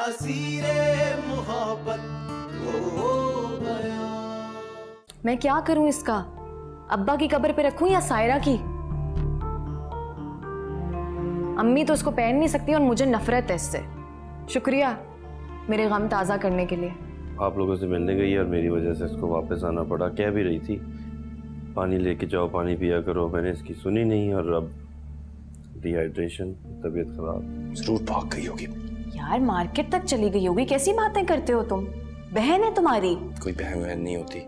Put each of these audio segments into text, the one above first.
तासीरे मोहब्बत हो गया। मैं क्या करूं इसका? अब्बा की कब्र पे रखूं या सायरा की? अम्मी तो उसको पहन नहीं सकती और मुझे नफरत है इससे। शुक्रिया मेरे गम ताज़ा करने के लिए। आप लोगों से मिलने गई और मेरी वजह से इसको वापस आना पड़ा। कह भी रही थी पानी लेके जाओ, पानी पिया करो, मैंने इसकी सुनी नहीं और अब डिहाइड्रेशन, तबीयत खराब। जरूर भाग गई होगी। यार मार्केट तक चली गई होगी, कैसी बातें करते हो तुम? बहन है तुम्हारी। कोई बहन वहन नहीं होती।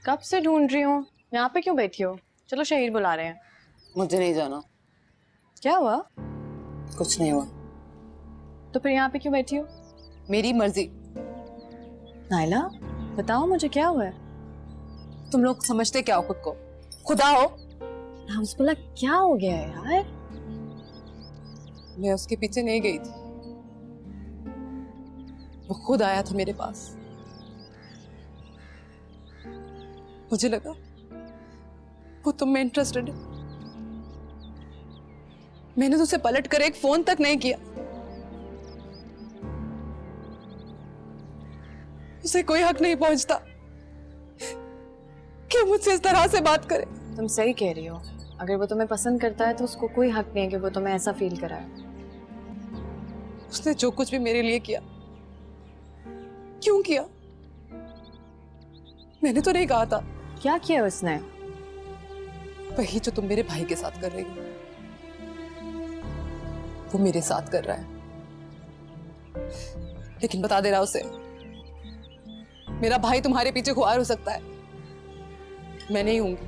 कब से ढूंढ रही हूँ, यहाँ पे क्यों बैठी हो? चलो शहीर बुला रहे हैं। मुझे नहीं जाना। क्या हुआ? कुछ नहीं हुआ। तो फिर यहाँ पे क्यों बैठी हो? मेरी मर्जी। नायला बताओ मुझे क्या हुआ है? तुम लोग समझते क्या हो खुद को? खुदा हो? नाउज़ुबिल्लाह, क्या हो गया है यार? मैं उसके पीछे नहीं गई थी, वो खुद आया था मेरे पास। मुझे लगा वो तुम में इंटरेस्टेड है। मैंने तो उसे पलट कर एक फोन तक नहीं किया। उसे कोई हक नहीं पहुंचता कि मुझसे इस तरह से बात करे। तुम सही कह रही हो। अगर वो तुम्हें पसंद करता है तो उसको कोई हक नहीं है कि वो तुम्हें ऐसा फील कराए। उसने जो कुछ भी मेरे लिए किया, क्यों किया? मैंने तो नहीं कहा था। क्या किया उसने? वही जो तुम मेरे भाई के साथ कर रही हो, वो मेरे साथ कर रहा है। लेकिन बता दे रहा उसे, मेरा भाई तुम्हारे पीछे खुआर हो सकता है, मैं नहीं हूंगी।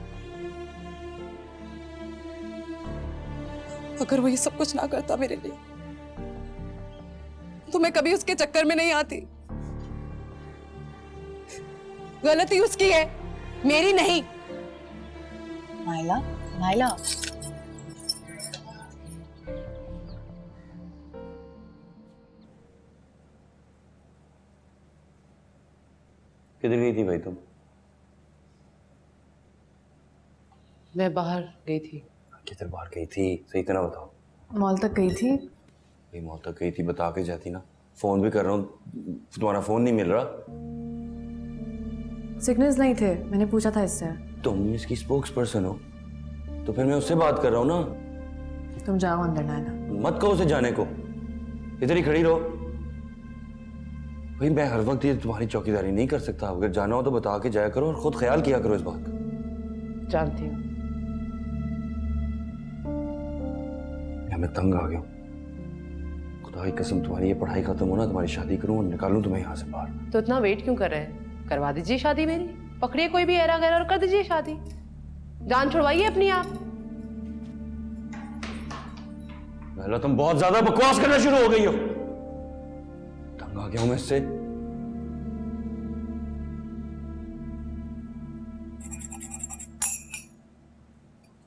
अगर वो ये सब कुछ ना करता मेरे लिए, तो मैं कभी उसके चक्कर में नहीं आती। गलती उसकी है, मेरी नहीं। नायला, नायला, किधर गई थी भाई तुम? मैं बाहर गई थी। किधर बाहर गई थी? सही तरह बताओ। मॉल तक गई थी। भाई मॉल तक गई थी, बता के जाती ना। फोन भी कर रहा हूँ, तुम्हारा फोन नहीं मिल रहा। सिग्नल्स नहीं थे, मैंने पूछा था इससे। तुम इसकी स्पोक्स पर्सन हो, तो फिर मैं उससे बात कर रहा हूँ ना। तुम जाओ अंदर नायला। मत कहो उसे जाने को, इधर ही खड़ी रहो। भाई मैं हर वक्त ये तुम्हारी चौकीदारी नहीं कर सकता। अगर जाना हो तो बता के जाया करो और खुद ख्याल किया करो इस बात का। जानती हूँ। मैं तंग आ गया हूँ। खुदा की कसम, तुम्हारी ये पढ़ाई खत्म हो ना, तुम्हारी शादी करूँ और निकालूं तुम्हें यहाँ से बाहर। तो इतना वेट क्यों कर रहे हैं? करवा दीजिए शादी मेरी। पकड़िए कोई भी ऐरा गैरा और कर दीजिए शादी। जान छुड़वाइए अपनी आप। नायला तुम बहुत ज्यादा बकवास करना शुरू हो गई हो। तंग आ गया हूं मैं इससे।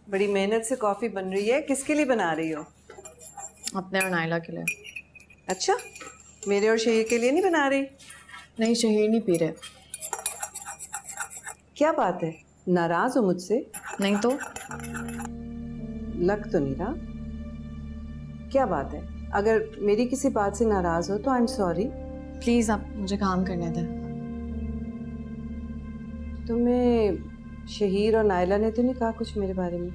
बड़ी मेहनत से कॉफी बन रही है, किसके लिए बना रही हो? अपने और नायला के लिए। अच्छा, मेरे और शहीर के लिए नहीं बना रही? नहीं, शहीर नहीं पी रहे। क्या बात है, नाराज हो मुझसे? नहीं तो लग तो नहीं रहा। क्या बात है? अगर मेरी किसी बात से नाराज हो तो आई एम सॉरी। प्लीज आप मुझे काम करने दें। तुम्हें शहीर और नायला ने तो नहीं कहा कुछ मेरे बारे में?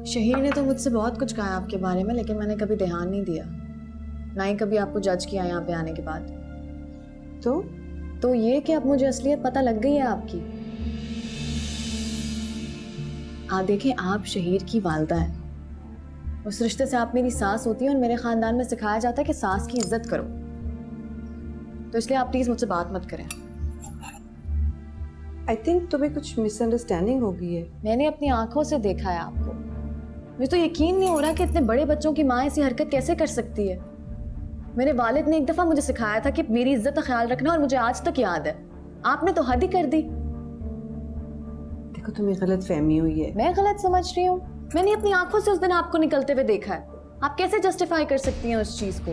शहीर ने तो मुझसे बहुत कुछ कहा आपके बारे में, लेकिन मैंने कभी ध्यान नहीं दिया, ना ही कभी आपको जज किया यहाँ पे आने के बाद। तो ये कि अब मुझे असलियत पता लग गई है आपकी। आप देखें, आप शहीर की वालदा है। उस रिश्ते से आप मेरी सास होती है और मेरे खानदान में सिखाया जाता है कि सास की इज्जत करो। तो इसलिए आप प्लीज मुझसे बात मत करें। आई थिंक तुम्हें कुछ मिसअंडरस्टैंडिंग हो गई है। मैंने अपनी आंखों से देखा है आपको। मुझे तो यकीन नहीं हो रहा कि इतने बड़े बच्चों की माँ ऐसी हरकत कैसे कर सकती है। मेरे वालिद ने एक दफा मुझे सिखाया था कि मेरी इज्जत का ख्याल रखना, और मुझे आज तक याद है। आपने तो हद ही कर दी। देखो, तुम्हें गलत फहमी हुई है। मैं गलत समझ रही हूँ? मैंने अपनी आंखों से उस दिन आपको निकलते हुए देखा है। आप कैसे जस्टिफाई कर सकती हैं उस चीज को?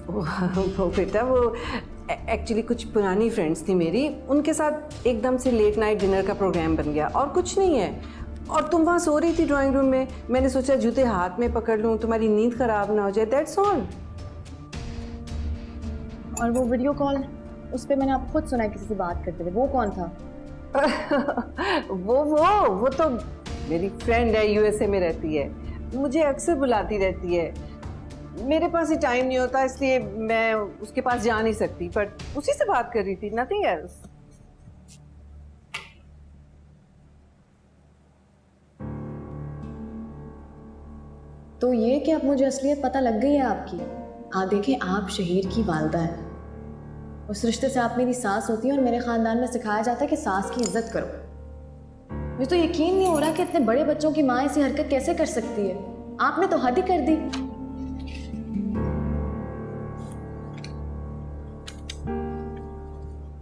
वो बेटा वो एक्चुअली कुछ पुरानी फ्रेंड्स थी मेरी, उनके साथ एकदम से लेट नाइट डिनर का प्रोग्राम बन गया और कुछ नहीं है। और तुम वहाँ सो रही थी ड्राइंग रूम में, मैंने सोचा जूते हाथ में पकड़ लूँ, तुम्हारी नींद खराब ना हो जाए, दैट्स ऑल। और वो वीडियो कॉल, उस पर मैंने आपको खुद सुना है किसी से बात करते हुए, वो कौन था? वो तो मेरी फ्रेंड है, यूएसए में रहती है, मुझे अक्सर बुलाती रहती है। मेरे पास ही टाइम नहीं होता इसलिए मैं उसके पास जा नहीं सकती, बट उसी से बात कर रही थी, नथिंग एल्स। तो ये कि अब मुझे असलियत पता लग गई है आपकी। देखें, आप शहीर की वालदा हैं। उस रिश्ते से आप मेरी सास होती है और मेरे खानदान में सिखाया जाता है कि सास की इज्जत करो। मुझे तो यकीन नहीं हो रहा कि इतने बड़े बच्चों की माँ ऐसी हरकत कैसे कर सकती है। आपने तो हद ही कर दी।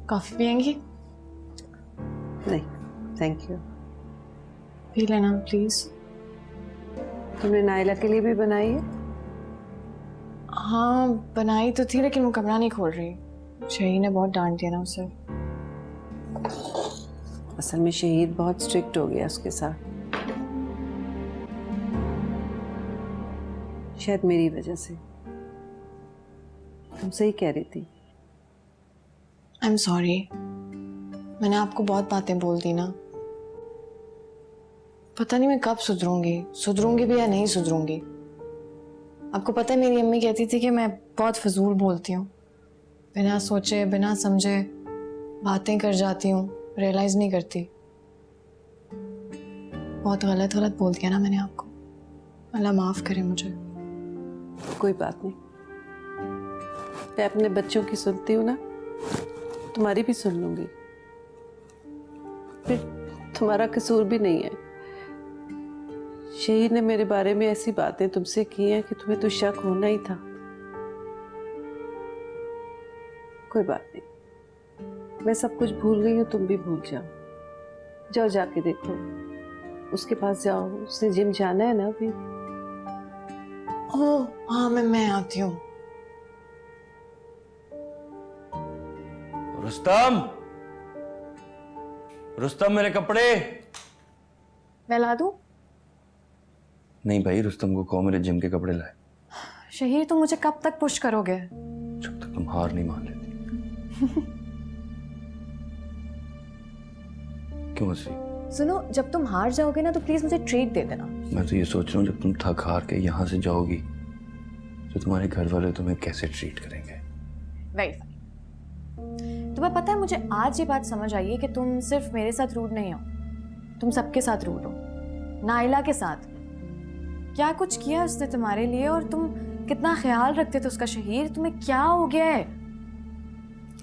कॉफी पियेंगी? नहीं थैंक यू। पी लेना प्लीज। तुमने नाइला के लिए भी बनाई है? हाँ बनाई तो थी, लेकिन वो कमरा नहीं खोल रही। शहीद ने बहुत डांट दिया ना उसे। असल में शहीद बहुत स्ट्रिक्ट हो गया उसके साथ, शायद मेरी वजह से। तुम सही कह रही थी। आई एम सॉरी, मैंने आपको बहुत बातें बोल दी ना। पता नहीं मैं कब सुधरूंगी भी या नहीं सुधरूंगी। आपको पता है मेरी अम्मी कहती थी कि मैं बहुत फजूल बोलती हूँ, बिना सोचे बिना समझे बातें कर जाती हूँ, रियलाइज नहीं करती। बहुत गलत बोल दिया ना मैंने आपको, अल्लाह माफ करे मुझे। कोई बात नहीं, मैं अपने बच्चों की सुनती हूँ ना, तुम्हारी भी सुन लूंगी। फिर तुम्हारा कसूर भी नहीं है। शहीद ने मेरे बारे में ऐसी बातें तुमसे की हैं कि तुम्हें तो शक होना ही था। कोई बात नहीं, मैं सब कुछ भूल गई हूँ, तुम भी भूल जाओ। जाके देखो, उसके पास जाओ, उसने जिम जाना है ना अभी। ओह हाँ, मैं आती हूँ। रुस्तम मेरे कपड़े। मैं ला दूँ? नहीं भाई, रुस्तम को कहो मेरे जिम के कपड़े लाए। शहीर तुम मुझे कब तक पुश करोगे? जब तक तुम हार नहीं मान लेती। क्यों हंसी? सुनो, जब तुम हार जाओगे ना तो प्लीज मुझे ट्रीट दे देना। मैं तो ये सोच रहा हूँ जब तुम थक हार के यहाँ से जाओगी तो तुम्हारे घर वाले तुम्हें कैसे ट्रीट करेंगे। Very fine. तुम्हें पता है, मुझे आज ये बात समझ आई है कि तुम सिर्फ मेरे साथ रूड नहीं हो, तुम सबके साथ रूड हो। नाइला के साथ क्या कुछ किया उसने तुम्हारे लिए, और तुम कितना ख्याल रखते थे उसका। शहीर तुम्हें क्या हो गया है?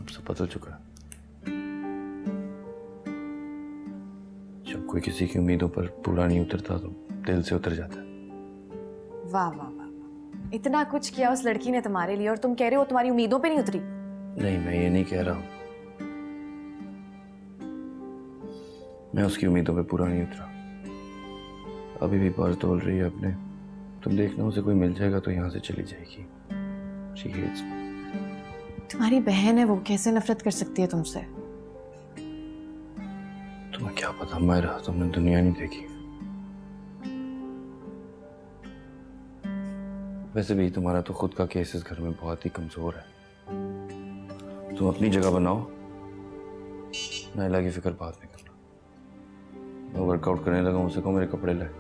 अब सब पता चुका है। जब कोई किसी की उम्मीदों पर पूरा नहीं उतरता तो दिल से उतर जाता है। वाह वाह वाह, इतना कुछ किया उस लड़की ने तुम्हारे लिए और तुम कह रहे हो तुम्हारी उम्मीदों पे नहीं उतरी। नहीं, मैं ये नहीं कह रहा हूं। मैं उसकी उम्मीदों पे पूरा नहीं उतरा। अभी भी पर तोल रही है अपने। तुम देखना, उसे कोई मिल जाएगा तो यहाँ से चली जाएगी। She hates me. तुम्हारी बहन है वो, कैसे नफरत कर सकती है तुमसे? तुम्हें क्या पता मायरा, तुमने दुनिया नहीं देखी। वैसे भी तुम्हारा तो खुद का केस इस घर में बहुत ही कमजोर है। तुम अपनी जगह बनाओ, नाइला की फिक्र बाद में करना। मैं वर्कआउट करने लगा, उसे कहो मेरे कपड़े लाए।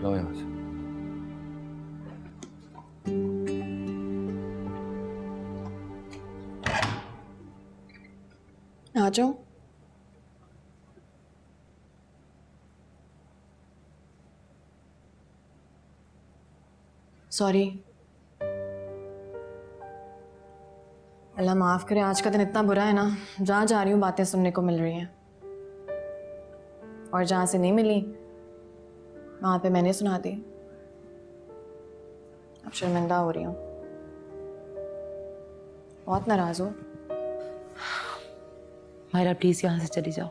लाओ यहाँ से। आ जाओ। सॉरी, अल्लाह माफ करे, आज का दिन इतना बुरा है ना। जहाँ जा रही हूँ बातें सुनने को मिल रही हैं, और जहाँ से नहीं मिली वहां पे मैंने सुना दी। अब शर्मिंदा हो रही हूँ। बहुत नाराज हो? मायरा प्लीज यहाँ से चली जाओ,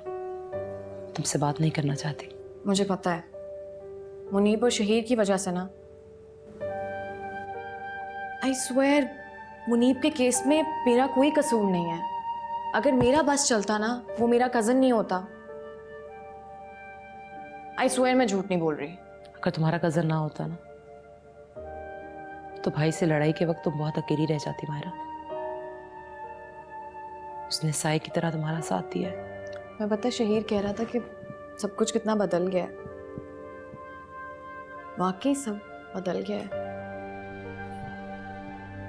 तुमसे बात नहीं करना चाहती। मुझे पता है, मुनीब और शहीर की वजह से ना आई स्वेयर मुनीब के केस में मेरा कोई कसूर नहीं है। अगर मेरा बस चलता ना, वो मेरा कजन नहीं होता। आई स्वेयर मैं झूठ नहीं बोल रही। अगर तुम्हारा कजन ना होता ना, तो भाई से लड़ाई के वक्त तुम बहुत अकेली रह जाती मायरा। उसने साई की तरह तुम्हारा साथ दिया है। मैं पता शहीर कह रहा था कि सब कुछ कितना बदल गया है। वाकई सब बदल गया है।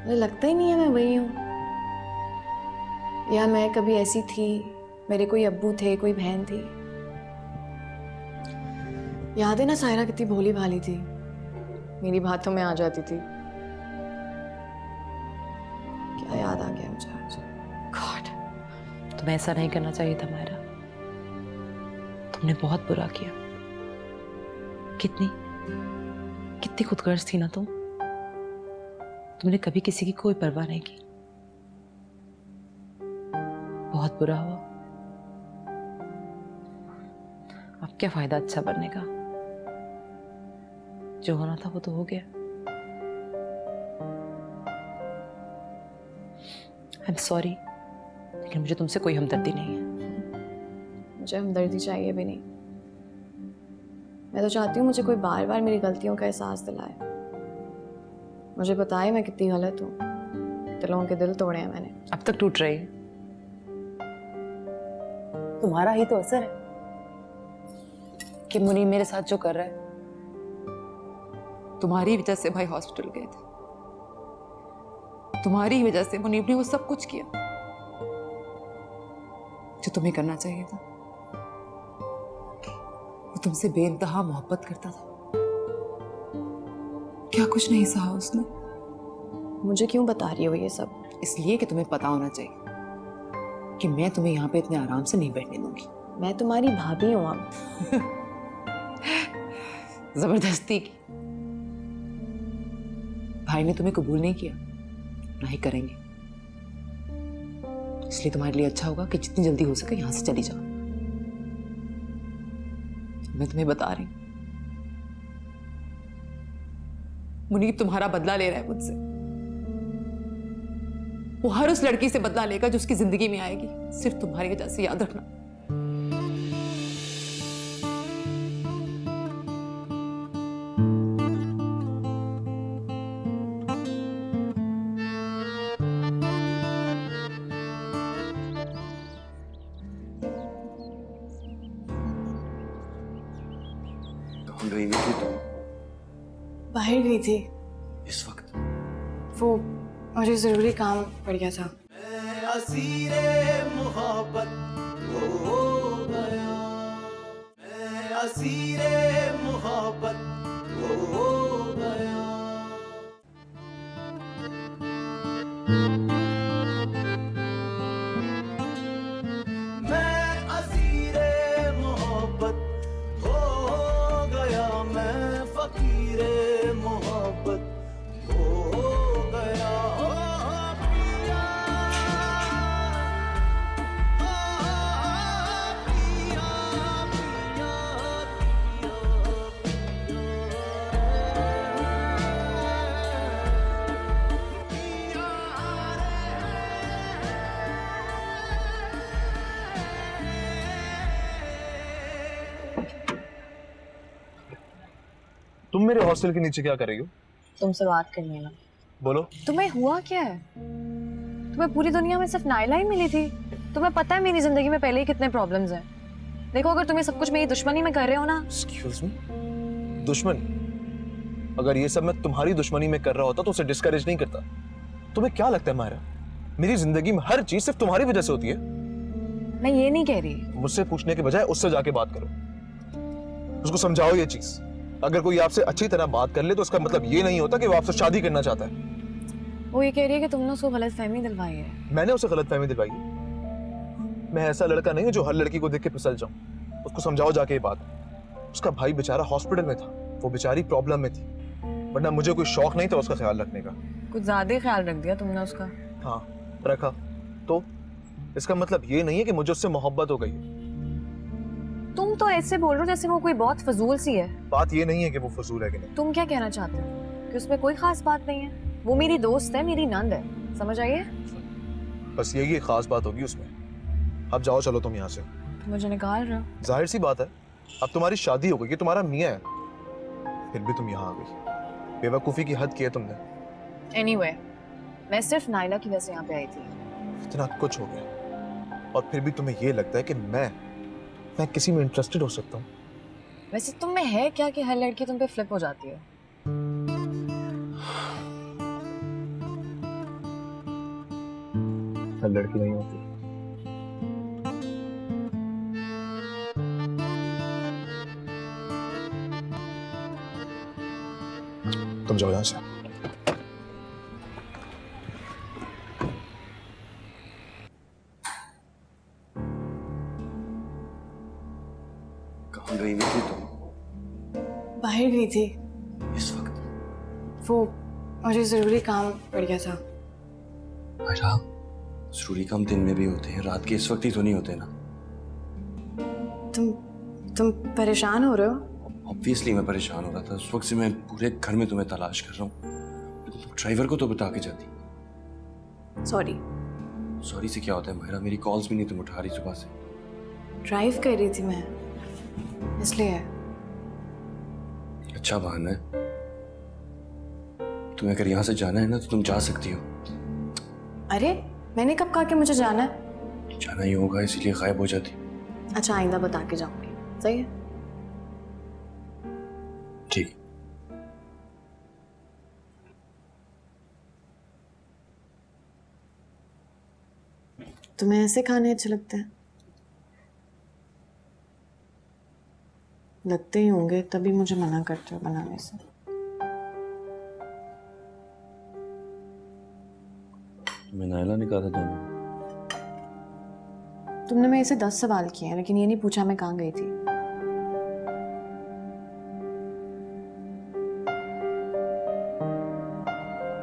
मुझे लगता ही नहीं है मैं वही हूँ, या मैं कभी ऐसी थी, मेरे कोई अब्बू थे, कोई बहन थी। याद है ना सायरा कितनी भोली भाली थी, मेरी बातों में आ जाती थी। क्या याद आ गया मुझे आज। गॉड, तुम्हें ऐसा नहीं करना चाहिए था मायरा। तुमने बहुत बुरा किया। कितनी कितनी खुदगर्ज थी ना तुम। तुमने कभी किसी की कोई परवाह नहीं की। बहुत बुरा हुआ। अब क्या फायदा अच्छा बनने का। जो होना था वो तो हो गया। आई एम सॉरी, लेकिन मुझे तुमसे कोई हमदर्दी नहीं है। मुझे हमदर्दी चाहिए भी नहीं। मैं तो चाहती हूँ मुझे कोई बार बार मेरी गलतियों का एहसास दिलाए। मुझे पता है मैं कितनी गलत हूँ। दिलों के दिल तोड़े हैं मैंने। अब तक टूट रही है। तुम्हारा ही तो असर है कि मुनीब मेरे साथ जो कर रहा है। तुम्हारी वजह से भाई हॉस्पिटल गए थे। तुम्हारी वजह से मुनीब ने वो सब कुछ किया जो तुम्हें करना चाहिए था। वो तुमसे बेइंतहा मोहब्बत करता था। क्या कुछ नहीं सहा उसने। मुझे क्यों बता रही हो ये सब? इसलिए कि तुम्हें पता होना चाहिए कि मैं तुम्हें यहाँ पे इतने आराम से नहीं बैठने दूंगी। मैं तुम्हारी भाभी हूँ अब। जबरदस्ती की। भाई ने तुम्हें कबूल नहीं किया, ना ही करेंगे। इसलिए तुम्हारे लिए अच्छा होगा कि जितनी जल्दी हो सके यहां से चली जाओ। मैं तुम्हें बता रही हूं, मुनीब तुम्हारा बदला ले रहा है मुझसे। वो हर उस लड़की से बदला लेगा जो उसकी जिंदगी में आएगी, सिर्फ तुम्हारी वजह से। याद रखना। कहाँ गई हुई थी तुम? बाहर गई थी। इस वक्त? वो मुझे जरूरी काम पड़ गया था। मैं असीरे मोहब्बत हो गया, मैं असीरे मोहब्बत हो गया। मैं असीरे मोहब्बत हो गया, मैं फकीरे मोहब्बत हो गया। ओ पिया, ओ पिया, पिया, तुम मेरे हॉस्टल के नीचे क्या कर रही हो? तुमसे बात करनी है ना। बोलो। तुम्हें हुआ क्या है? तुम्हें पूरी दुनिया में सिर्फ नायला ही मिली थी। तुम्हें पता है मेरी जिंदगी में पहले ही कितने प्रॉब्लम्स हैं। देखो, अगर तुम्हें सब कुछ मेरी दुश्मनी में कर रहे हो ना। Excuse me? दुश्मन? अगर ये सब मैं तुम्हारी दुश्मनी में कर रहा होता तो उसे डिस्करेज नहीं करता। तुम्हें क्या लगता है मायरा, मेरी जिंदगी में हर चीज सिर्फ तुम्हारी वजह से होती है? मैं ये नहीं कह रही। मुझसे पूछने के बजाय उससे जाके बात करो, उसको समझाओ ये चीज। अगर कोई आपसे अच्छी तरह बात कर ले तो उसका मतलब ये नहीं होता कि वो आपसे शादी करना चाहता है। वो ये कह रही है कि तुमने उसको गलतफहमी दिलवाई है। मैंने उसे गलतफहमी दिलवाई है? मैं ऐसा लड़का नहीं हूं जो हर लड़की को देख के फिसल जाऊं। उसको समझाओ जाके ये बात। उसका भाई बेचारा हॉस्पिटल में था, वो बेचारी प्रॉब्लम में थी, वरना मुझे कोई शौक नहीं था उसका ख्याल रखने का। कुछ ज्यादा ही ख्याल रख दिया तुमने उसका। हाँ रखा, तो इसका मतलब ये नहीं है कि मुझे उससे मोहब्बत हो गई है। तुम तो ऐसे बोल रहे हो जैसे वो कोई बहुत फजूल सी है। बात ये नहीं है कि वो फजूल है कि नहीं। तुम क्या कहना चाहते हो कि उसमें कोई खास बात नहीं है? वो मेरी दोस्त है, मेरी नंद है, समझ आइए। बस यही एक खास बात होगी उसमें। अब जाओ, चलो तुम यहाँ से। तो मुझे निकाल रहे हो? जाहिर सी बात है, अब तुम्हारी शादी हो गई, ये तुम्हारा मियाँ है, फिर भी तुम यहाँ आ गई। बेवकूफ़ी की हद की है तुमने। Anyway, मैं सिर्फ नायला की वजह से यहाँ पे आई थी। इतना कुछ हो गया और फिर भी तुम्हें ये लगता है कि मैं किसी में इंटरेस्टेड हो सकता हूँ? वैसे तुम में है क्या कि हर लड़की तुम पे फ्लिप हो जाती है? हर लड़की नहीं होती। तुम जाओ यहाँ से। कहाँ गई हुई थी तुम बाहर गई थी इस वक्त? वो, मुझे जरूरी काम पड़ गया था। मायरा, जरूरी काम दिन में भी होते हैं, रात के इस वक्त ही तो नहीं होते ना। तुम परेशान हो रहे हो? ऑब्वियसली मैं परेशान हो रहा था। उस वक्त से मैं पूरे घर में तुम्हें तलाश कर रहा हूँ। ड्राइवर को तो बता के जाती। सॉरी। सॉरी से क्या होता है मायरा? मेरी कॉल्स भी नहीं तुम उठा रही सुबह से। ड्राइव कर रही थी मैं, इसलिए। अच्छा बहाना है। तुम्हें अगर यहाँ से जाना है ना तो तुम जा सकती हो। अरे मैंने कब कहा कि मुझे जाना है? जाना ही होगा, इसीलिए गायब हो जाती। अच्छा, आइंदा बता के जाऊंगी, सही है? ठीक। तुम्हें ऐसे खाने अच्छे लगते हैं? लगते ही होंगे, तभी मुझे मना करते हो बनाने से। मैं नायला ने कहा था जाना। तुमने मेरे से 10 सवाल किए हैं, लेकिन ये नहीं पूछा मैं कहाँ गई थी।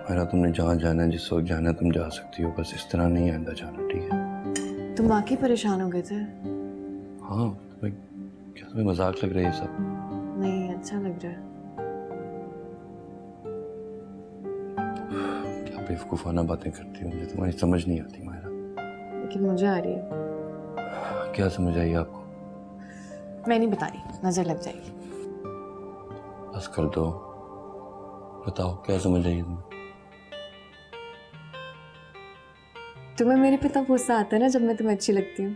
मेरा तुमने जहाँ जाना है, जिस वक्त जाना है तुम जा सकती हो, बस इस तरह नहीं आइंदा जाना, ठीक है? तुम वाकई परेशान हो गए थे? हाँ, तुम्हें मजाक लग रहा है ये सब? नहीं, अच्छा लग रहा है। क्या बेवकूफाना बातें करती हो, मुझे तुम्हारी समझ नहीं आती मायरा। लेकिन मुझे आ रही है। क्या समझ आई आपको? मैं नहीं बता रही, नजर लग जाएगी। बस कर दो, बताओ क्या समझ आई तुम्हें? तुम्हें मेरे पे तब गुस्सा आता है ना जब मैं तुम्हें अच्छी लगती हूँ।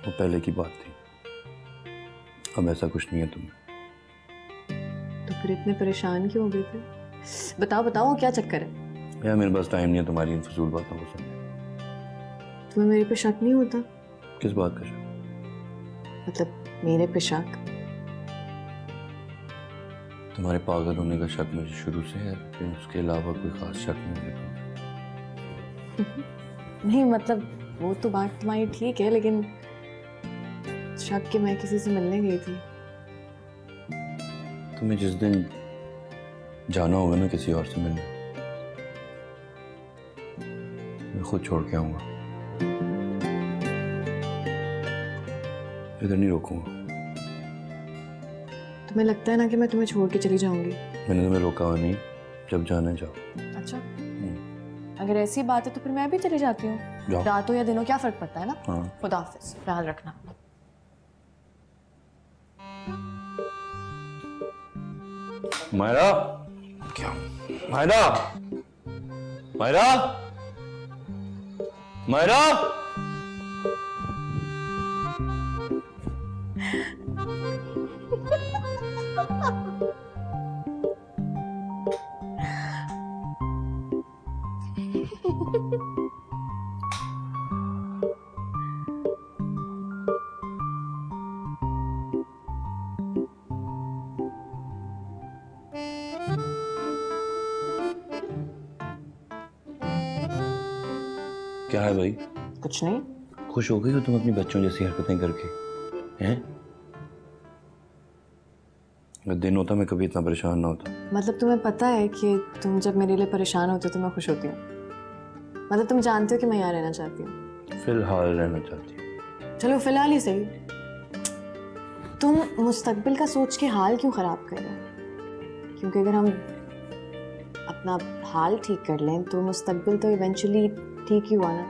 वो पहले की बात थी, अब ऐसा कुछ नहीं है तुम्हें। तो फिर इतने परेशान क्यों हो गए थे? बताओ बताओ, क्या चक्कर है? यार मेरे पास टाइम नहीं है तुम्हारी इन फजूल बातों को सुनने। तुम्हें मेरे पे शक नहीं होता? किस बात का शक? मतलब मेरे पे शक? तुम्हारे पागल होने का शक मुझे शुरू से है, लेकिन उसके अलावा कोई खास शक नहीं है। नहीं मतलब वो तो बात तुम्हारी ठीक है, लेकिन शक कि मैं किसी से मिलने गई थी। तुम्हें जिस दिन जाना होगा ना किसी और से मिलने, मैं खुद छोड़ के आऊंगा, इधर नहीं रोकूंगा। तुम्हें लगता है ना कि मैं तुम्हें छोड़ के चली जाऊंगी? मैंने तुम्हें रोका हुआ नहीं, जब जाना है जाओ। अच्छा, अगर ऐसी बात है तो फिर मैं भी चली जाती हूँ। जाओ। रातों या दिनों क्या फर्क पड़ता है ना? हाँ। खुदा हाफिज, ख्याल रखना। मायरा, क्या? मायरा, मायरा, मायरा, क्या है भाई? कुछ नहीं। खुश हो गई हो तुम अपनी बच्चों जैसी हरकतें करके, हैं? अगर दिन होता मैं कभी इतना परेशान ना होता। मतलब तुम्हें पता है कि तुम जब मेरे लिए परेशान होते हो तो मैं खुश होती हूँ? मतलब तुम जानते हो कि मैं यहाँ रहना चाहती हूँ? फिलहाल रहना चाहती हूँ। चलो फिलहाल ही सही। तुम मुस्तकबिल का सोच के हाल क्यों खराब कर रहे हो? क्योंकि अगर हम अपना हाल ठीक कर लें तो मुस्तकबिल तो इवेंचुअली ठीक ही हुआ ना,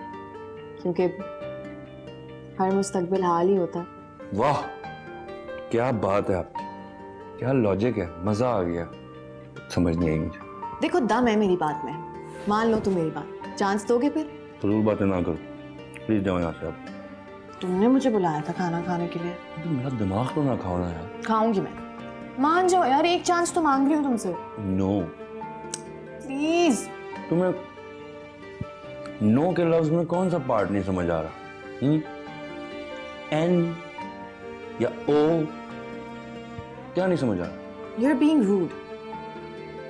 क्योंकि हर मुस्तकबिल हाल ही होता है। वाह, क्या बात है आपकी, क्या लॉजिक है, मजा आ गया। समझ नहीं आई मुझे। देखो दम है मेरी बात में, मान लो तुम मेरी बात, चांस दोगे फिर? फजूल बातें ना करो प्लीज, जाओ यहाँ से आप। तुमने मुझे बुलाया था खाना खाने के लिए। तो मेरा दिमाग तो ना खाओ ना यार। खाऊंगी मैं, मान जाओ यार, एक चांस तो मांग रही हूँ तुमसे, नो, प्लीज। तुम्हें नो के लफ्ज में कौन सा पार्ट नहीं समझ आ रहा? एन या ओ, क्या नहीं समझ आ रहा? You are being rude.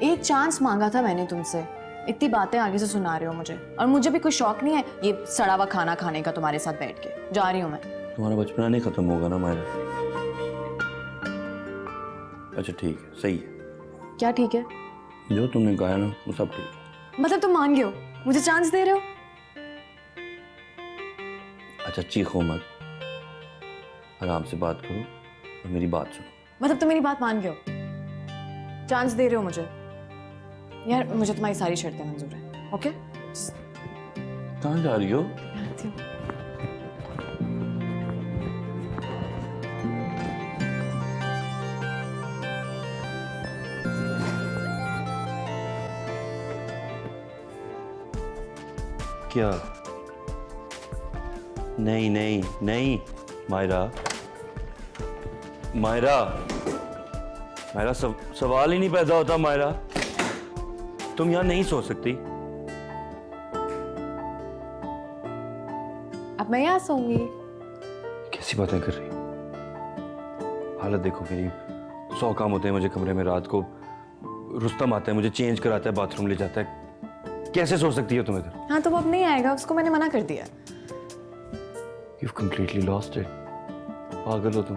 एक चांस मांगा था मैंने तुमसे, इतनी बातें आगे से सुना रहे हो मुझे, और मुझे भी कोई शौक नहीं है ये सड़ा हुआ खाना खाने का तुम्हारे साथ बैठ के। जा रही हूँ मैं। तुम्हारा बचपना नहीं खत्म होगा ना मायरा? अच्छा ठीक है, सही है, क्या ठीक है? जो तुमने कहा है ना वो सब ठीक है। मतलब तुम मान गए हो, मुझे चांस दे रहे हो? अच्छा चीखो मत, आराम से बात करो और मेरी बात सुनो। मतलब तुम मेरी बात मान गए हो, चांस दे रहे हो मुझे? यार मुझे तुम्हारी सारी शर्तें मंजूर है, ओके? कहाँ जा रही हो? आती हूँ। क्या? नहीं नहीं नहीं मायरा, मायरा, मायरा सवाल ही नहीं पैदा होता मायरा, तुम यहाँ नहीं सो सकती? अब मैं यहाँ सोऊंगी। कैसी बातें कर रही हो? हालत देखो मेरी, 100 काम होते हैं मुझे कमरे में रात को, रुस्तम आता है मुझे चेंज कराता है, बाथरूम ले जाता है, कैसे सो सकती हो तुम इधर? हाँ तो वो अब नहीं आएगा, उसको मैंने मना कर दिया। You've completely lost it. पागल हो तुम।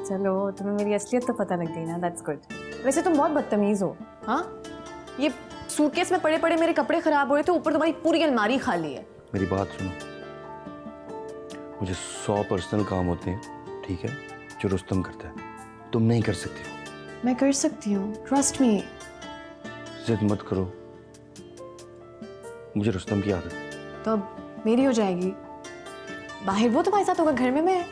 चलो तुम्हें मेरी असलियत तो पता लग गई ना, दैट्स गुड। वैसे तुम बहुत बदतमीज हो। हाँ, ये सूटकेस में पड़े पड़े मेरे कपड़े खराब हो रहे थे, ऊपर तुम्हारी पूरी अलमारी खाली है। मेरी बात सुनो, मुझे 100 पर्सनल काम होते हैं, ठीक है, जो रुस्तम करता है, तुम नहीं कर सकती हो। मैं कर सकती हूँ, ट्रस्ट मी। जिद मत करो, मुझे रुस्तम की आदत है। तो अब मेरी हो जाएगी, बाहर वो तुम्हारे साथ होगा, घर में मैं।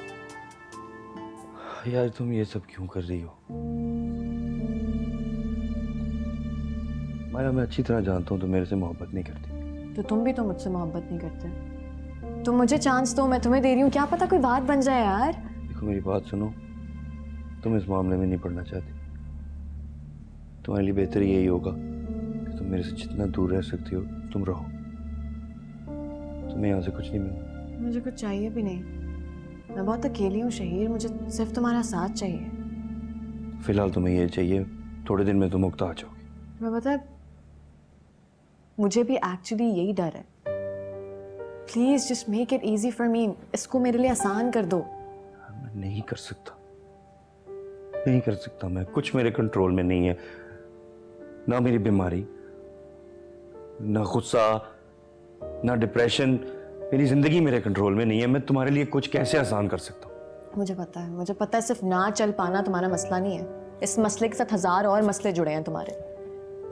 यार तुम ये सब क्यों कर रही हो? माया, मैं अच्छी तरह जानता हूँ तुम मेरे से मोहब्बत नहीं करती। तो तुम भी तो मुझसे मोहब्बत नहीं करते। तुम मुझे चांस दो, मैं तुम्हें दे रही हूँ, क्या पता कोई बात बन जाए यार। देखो मेरी बात सुनो, तुम इस मामले में नहीं पड़ना चाहती, तुम्हारे लिए बेहतर यही होगा कि तुम मेरे से जितना दूर रह सकती हो तुम रहो, तुम्हें यहाँ से कुछ नहीं मिलना। मुझे कुछ चाहिए भी नहीं, मैं बहुत अकेली हूँ शहीर, मुझे सिर्फ तुम्हारा साथ चाहिए। फिलहाल तुम्हें ये चाहिए, थोड़े दिन में तुम मुक्त आ जाओगी। मैं पता है, मुझे भी एक्चुअली यही डर है। Please just make it easy for me, इसको मेरे लिए आसान कर दो। मैं नहीं कर सकता, नहीं कर सकता मैं, कुछ मेरे कंट्रोल में नहीं है, ना मेरी बीमारी, ना गुस्सा, ना डिप्रेशन, मेरी जिंदगी मेरे कंट्रोल में नहीं है। मैं तुम्हारे लिए कुछ कैसे आसान कर सकता हूँ? मुझे पता है सिर्फ ना चल पाना तुम्हारा मसला नहीं है, इस मसले के साथ 1000 और मसले जुड़े हैं तुम्हारे।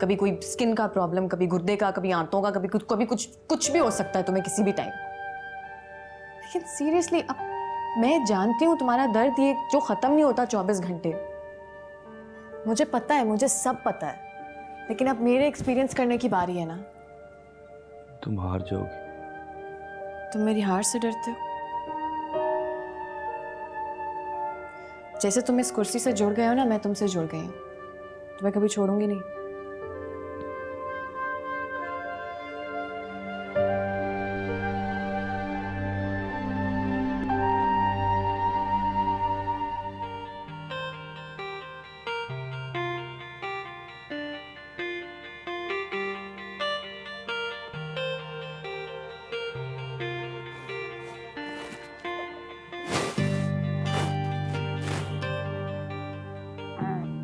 कभी कोई स्किन का प्रॉब्लम, कभी गुर्दे का, कभी आंतों का, कभी कुछ भी हो सकता है तुम्हें किसी भी टाइम। लेकिन सीरियसली अब मैं जानती हूँ तुम्हारा दर्द ये जो खत्म नहीं होता 24 घंटे। मुझे पता है, मुझे सब पता है, लेकिन अब मेरे एक्सपीरियंस करने की बारी है ना। तुम हार जाओगी। तुम मेरी हार से डरते हो? जैसे तुम इस कुर्सी से जुड़ गए हो ना, मैं तुमसे जुड़ गई हूँ, तुम्हें कभी छोड़ूंगी नहीं।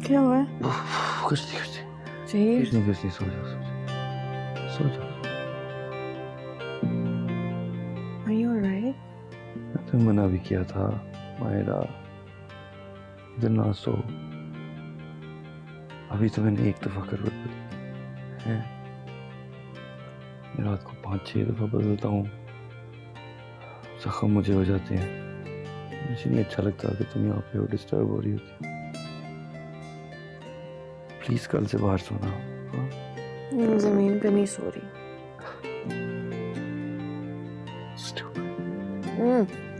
क्या हुआ है? कुछ नहीं, शहीर, कुछ नहीं, सो जाओ, सो जाओ। Are you alright? मैं तुम्हें मना भी किया था मायरा, इधर ना सो, अभी तो मैंने एक दफा करवट बदली है, मैं रात को 5-6 दफा बदलता हूँ, जख्म मुझे हो जाते हैं। मुझे नहीं अच्छा लगता कि तुम यहाँ पे हो, डिस्टर्ब हो रही होती। प्लीज कल से बाहर सोना। हाँ? जमीन पे नहीं सो रही।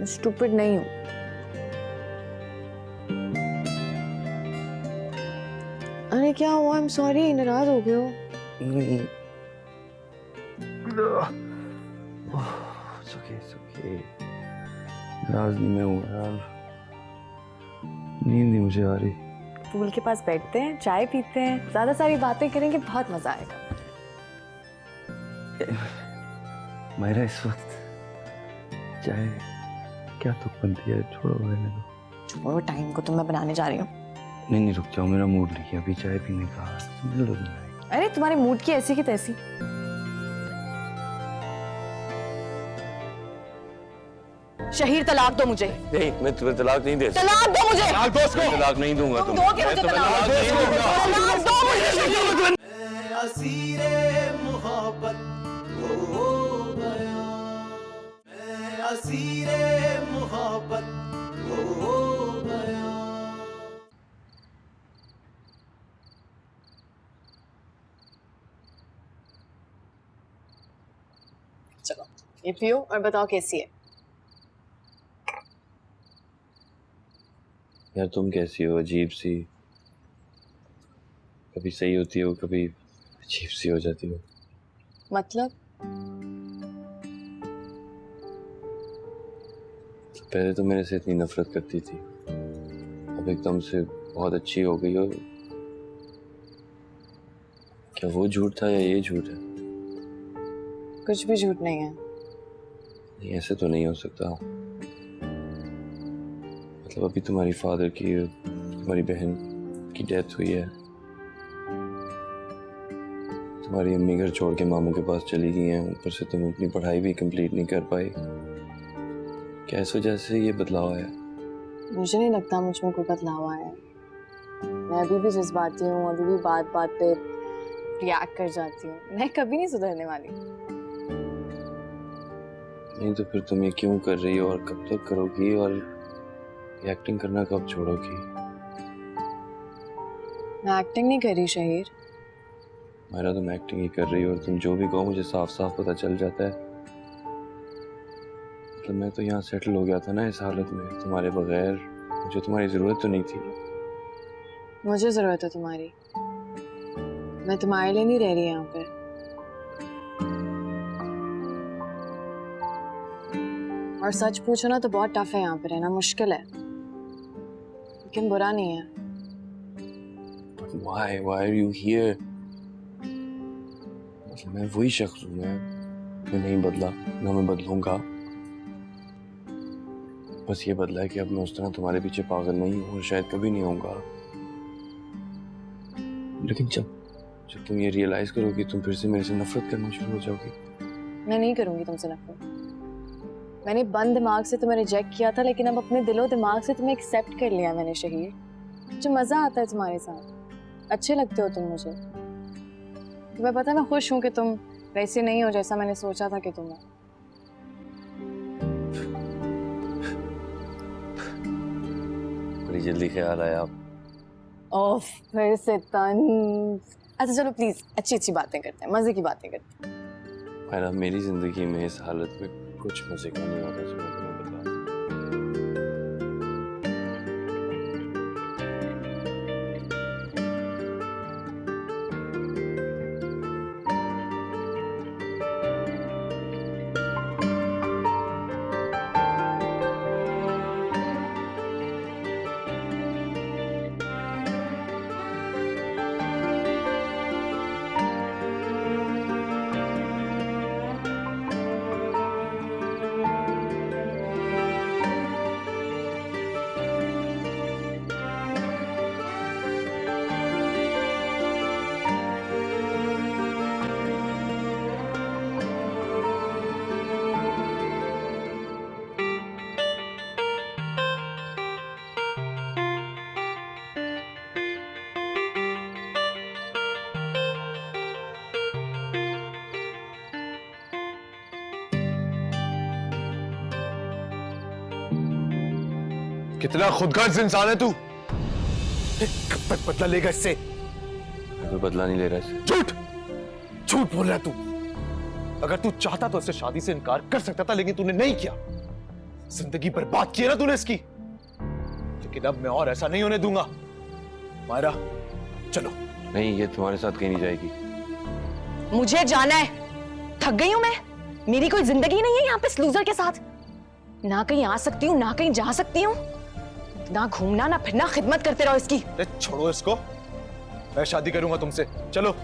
स्टूपिड नहीं हूँ। अरे क्या हुआ? आई एम सॉरी, नाराज हो गए हो? नहीं। It's okay, it's okay. नाराज नहीं मैं हूँ यार, नींद नहीं मुझे आ रही। पूल के पास बैठते हैं, चाय पीते हैं, ज्यादा सारी बातें करेंगे, बहुत मजा आएगा। मायरा इस वक्त चाय क्या तुक बनती है, छोड़ो रहने दो। छोड़ो टाइम को, तो मैं बनाने जा रही हूँ। नहीं रुक जाओ, मेरा मूड नहीं है अभी चाय पीने का। समझ लो तुम। अरे तुम्हारे मूड की ऐसी की तैसी। शहीर तलाक दो मुझे। नहीं, मैं तुम्हें तलाक नहीं दे सकता। तलाक दो मुझे। तलाक दो उसको। तलाक नहीं दूंगा तुम दोगे मुझे तलाक? तलाक दो मुझे। मैं असीरे मोहब्बत हो गया, मैं असीरे मोहब्बत हो गया। चलो ये पियो और बताओ कैसी है। यार तुम कैसी हो? अजीब सी, कभी सही होती हो, कभी अजीब सी हो जाती हो। मतलब? तो पहले तो मेरे से इतनी नफरत करती थी, अब एकदम से बहुत अच्छी हो गई हो। क्या वो झूठ था या ये झूठ है? कुछ भी झूठ नहीं है। नहीं, ऐसे तो नहीं हो सकता। मतलब अभी तुम्हारी फादर की, तुम्हारी बहन की डेथ हुई है, तुम्हारी अम्मी घर छोड़ के मामू के पास चली गई हैं, ऊपर से तुम अपनी पढ़ाई भी कंप्लीट नहीं कर पाई। क्या इस वजह से ये बदलाव आया? मुझे नहीं लगता मुझ में कोई बदलाव आया है। मैं अभी भी जज्बाती हूँ, अभी भी बात बात पे रिएक्ट कर जाती हूँ। मैं कभी नहीं सुधरने वाली। नहीं तो फिर तुम ये क्यों कर रही हो, और कब तक करोगी, और एक्टिंग करना कब छोड़ोगी? मैं एक्टिंग नहीं कर रही शहीर। मेरा तुम एक्टिंग ही कर रही हो, और तुम जो भी कहो मुझे साफ साफ पता चल जाता है। मतलब मैं तो यहाँ सेटल हो गया था ना इस हालत में, तुम्हारे बगैर। मुझे तुम्हारी जरूरत तो नहीं थी। मुझे जरूरत है तुम्हारी। मैं तुम्हारे लिए नहीं रह रही यहाँ पे। और सच पूछो ना तो बहुत टफ है यहाँ पे रहना, मुश्किल है, लेकिन बुरा नहीं है। Why are you here? मतलब मैं वही शख्स हूँ, मैं नहीं बदला, ना मैं बदलूंगा। बस ये बदला है कि अब मैं उस तरह तुम्हारे पीछे पागल नहीं हूँ, और शायद कभी नहीं होऊंगा। लेकिन जब तुम ये रियलाइज करोगी, तुम फिर से मेरे से नफरत करना शुरू हो जाओगी। मैं नहीं करूंगी तुमसे नफरत। मैंने बंद दिमाग से तुम्हें रिजेक्ट किया था, लेकिन अब अपने दिलो दिमाग से तुम्हें एक्सेप्ट कर लिया मैंने शहीर। मुझे मजा आता है तुम्हारे साथ, अच्छे लगते हो तुम मुझे। तुम्हें पता है मैं खुश हूँ कि तुम वैसे नहीं हो जैसा मैंने सोचा था कि तुम हो। बड़ी जल्दी ख्याल आया आप। ओफ, फिर से तंज। अच्छा चलो प्लीज अच्छी अच्छी बातें करते हैं, मजे की बातें करते हैं। मेरा मेरी जिंदगी में इस हालत में कुछ मजे का नहीं होता, जो मैं तुम्हें बता दूं। कितना खुदगर्ज इंसान है तू। कब तक बदला लेगा इससे? कोई बदला नहीं ले रहा इससे। झूठ झूठ बोल रहा है तू। अगर तू चाहता तो इससे शादी से इनकार कर सकता था, लेकिन तूने नहीं किया। जिंदगी बर्बाद की है ना तूने इसकी। लेकिन अब मैं और ऐसा नहीं होने दूंगा। मायरा चलो। नहीं, ये तुम्हारे साथ कहीं नहीं जाएगी। मुझे जाना है, थक गई हूं मैं। मेरी कोई जिंदगी नहीं है यहाँ पे इस लूजर के साथ। ना कहीं आ सकती हूँ ना कहीं जा सकती हूँ, ना घूमना ना फिरना, खिदमत करते रहो इसकी। अरे छोड़ो इसको, मैं शादी करूंगा तुमसे। चलो।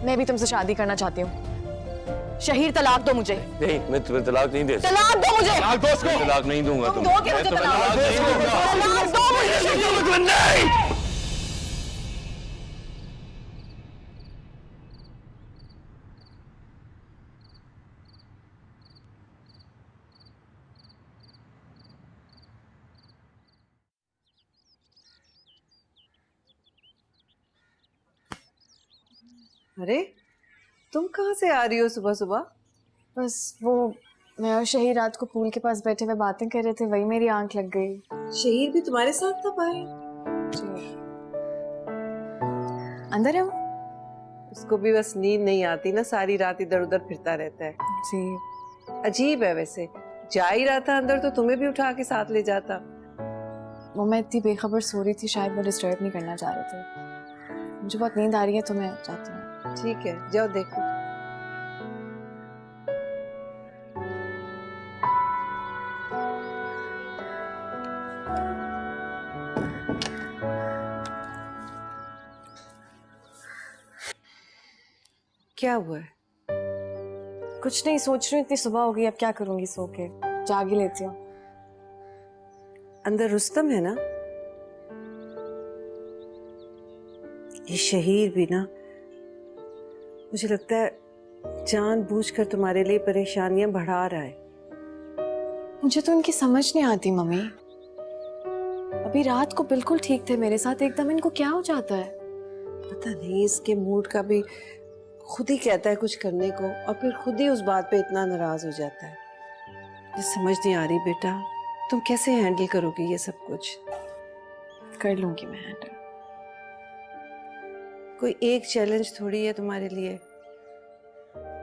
मैं भी तुमसे शादी करना चाहती हूँ। शहीर तलाक दो मुझे। नहीं, मैं तुम्हें तलाक नहीं दे सकता। तलाक दो मुझे। तलाक दो इसको। तलाक नहीं दूंगा। तुम दोगे मुझे तलाक? तलाक नहीं दूंगा। तलाक दो मुझे। अरे तुम कहाँ से आ रही हो सुबह सुबह? बस वो मैं और शहीर रात को पूल के पास बैठे हुए बातें कर रहे थे, वही मेरी आंख लग गई। शहीर भी तुम्हारे साथ था भाई? अंदर है वो? उसको भी बस नींद नहीं आती ना, सारी रात इधर उधर फिरता रहता है। जी। अजीब है वैसे, जा ही रहा था अंदर तो तुम्हें भी उठा के साथ ले जाता। वो मैं इतनी बेखबर सो रही थी, शायद वो डिस्टर्ब नहीं करना चाह रहे थे। मुझे बहुत नींद आ रही है तो मैं जाती हूँ। ठीक है, जाओ देखो। क्या हुआ है? कुछ नहीं, सोच रही हूँ इतनी सुबह हो गई, अब क्या करूंगी, सो के जाग ही लेती हूँ। अंदर रुस्तम है ना? ये शहीर भी ना, मुझे लगता है जानबूझकर तुम्हारे लिए परेशानियां बढ़ा रहा है। मुझे तो उनकी समझ नहीं आती मम्मी। अभी रात को बिल्कुल ठीक थे मेरे साथ, एकदम इनको क्या हो जाता है? पता नहीं, इसके मूड का भी खुद ही कहता है कुछ करने को और फिर खुद ही उस बात पे इतना नाराज हो जाता है। मुझे समझ नहीं आ रही बेटा, तुम कैसे हैंडल करोगी ये सब कुछ? कर लूंगी मैं हैंडल। कोई एक चैलेंज थोड़ी है तुम्हारे लिए।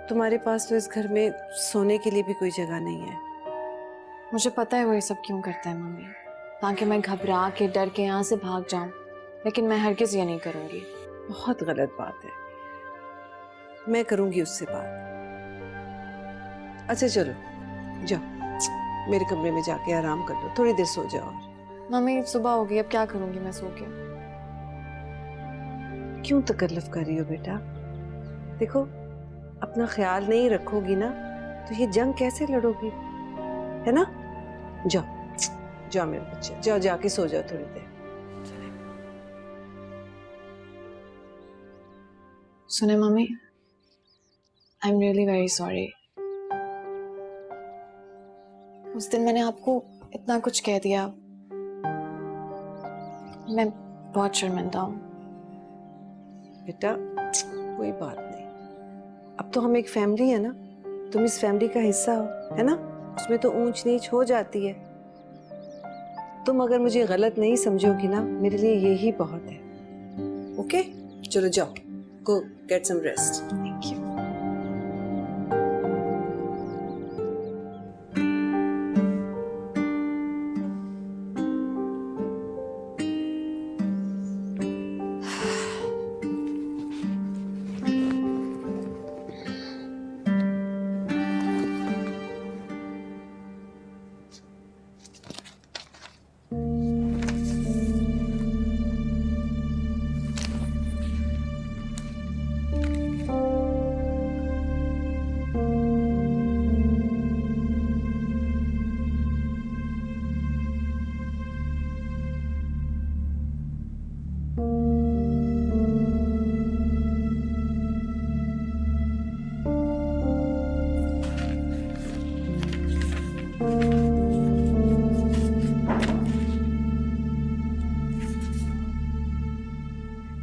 तुम्हारे पास तो इस घर में सोने के लिए भी कोई जगह नहीं है। मुझे पता है वो ये सब क्यों करता है मम्मी, ताकि मैं घबरा के डर के यहाँ से भाग जाऊं, लेकिन मैं हरगिज़ ये नहीं करूंगी। बहुत गलत बात है, मैं करूंगी उससे बात। अच्छा चलो जाओ, मेरे कमरे में जाके आराम कर लो, थोड़ी देर सो जाओ। मम्मी सुबह हो गई, अब क्या करूंगी मैं सो के? क्यों तकल्लुफ कर रही हो बेटा? देखो, अपना ख्याल नहीं रखोगी ना तो ये जंग कैसे लड़ोगी, है ना? जाओ जाओ मेरे बच्चे, जाओ जाके सो जाओ थोड़ी देर। सुने mummy, I am really very sorry. उस दिन मैंने आपको इतना कुछ कह दिया, मैं बहुत शर्मिंदा हूँ। बेटा कोई बात नहीं, अब तो हम एक फैमिली है ना, तुम इस फैमिली का हिस्सा हो, है ना? उसमें तो ऊंच नीच हो जाती है। तुम अगर मुझे गलत नहीं समझोगी ना, मेरे लिए यही बहुत है। ओके चलो जाओ, go get some rest. Thank you.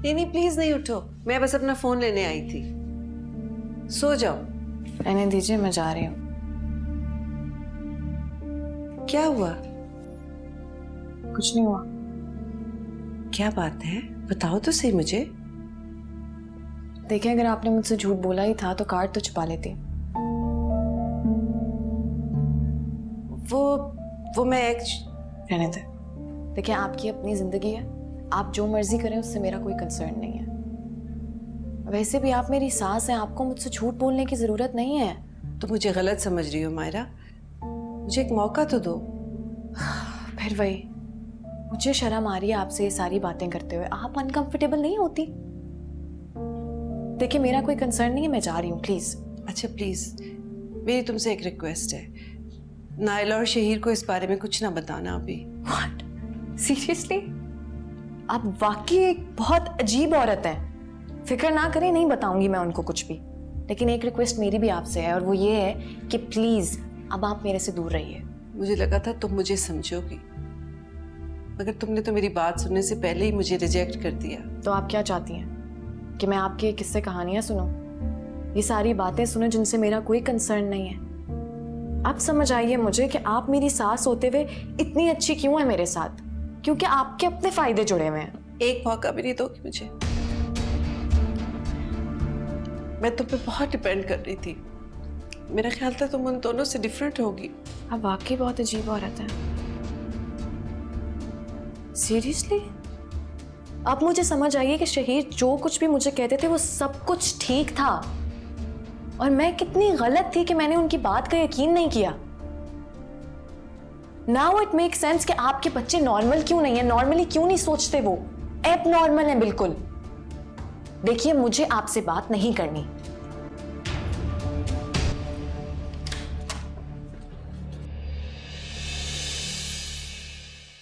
नहीं प्लीज नहीं उठो, मैं बस अपना फोन लेने आई थी। सो जाओ। रहने दीजिए, मैं जा रही हूँ। क्या हुआ? कुछ नहीं हुआ। क्या बात है, बताओ तो सही मुझे। देखिए, अगर आपने मुझसे झूठ बोला ही था तो कार्ड तो छुपा लेती। वो मैं रहने दे। देखिए, आपकी अपनी जिंदगी है, आप जो मर्जी करें, उससे मेरा कोई कंसर्न नहीं है। वैसे भी आप मेरी सास हैं, आपको मुझसे झूठ बोलने की जरूरत नहीं है। तो मुझे गलत समझ रही हो मायरा, मुझे एक मौका तो दो। फिर वही, मुझे शर्म आ रही है आपसे ये सारी बातें करते हुए। आप अनकंफर्टेबल नहीं होती? देखिए, मेरा कोई कंसर्न नहीं है, मैं जा रही हूँ, प्लीज। अच्छा प्लीज, मेरी तुमसे एक रिक्वेस्ट है, नायला और शहीर को इस बारे में कुछ ना बताना अभी। व्हाट? सीरियसली? आप वाकई एक बहुत अजीब औरत हैं। फिक्र ना करें, नहीं बताऊंगी मैं उनको कुछ भी। लेकिन एक रिक्वेस्ट मेरी भी आपसे है, और वो ये है कि प्लीज अब आप मेरे से दूर रहिए। मुझे लगा था तुम मुझे समझोगी, मगर तुमने तो मेरी बात सुनने से पहले ही मुझे रिजेक्ट कर दिया। तो आप क्या चाहती हैं? कि मैं आपकी किस्से कहानियां सुनूं? ये सारी बातें सुनो जिनसे मेरा कोई कंसर्न नहीं है। आप समझ आइए मुझे कि आप मेरी सास होते हुए इतनी अच्छी क्यों है मेरे साथ? क्योंकि आपके अपने फायदे जुड़े हुए हैं। एक मौका भी नहीं दोगी मुझे? मैं तुम पे बहुत डिपेंड कर रही थी, मेरा ख्याल था तुम उन दोनों से डिफरेंट होगी। आप वाकई बहुत अजीब औरत हैं। सीरियसली? आप मुझे समझ आइए कि शहीर जो कुछ भी मुझे कहते थे वो सब कुछ ठीक था, और मैं कितनी गलत थी कि मैंने उनकी बात का यकीन नहीं किया। नाउ इट मेक सेंस कि आपके बच्चे नॉर्मल क्यों नहीं है, नॉर्मली क्यों नहीं सोचते, वो एब नॉर्मल है बिल्कुल। देखिए, मुझे आपसे बात नहीं करनी।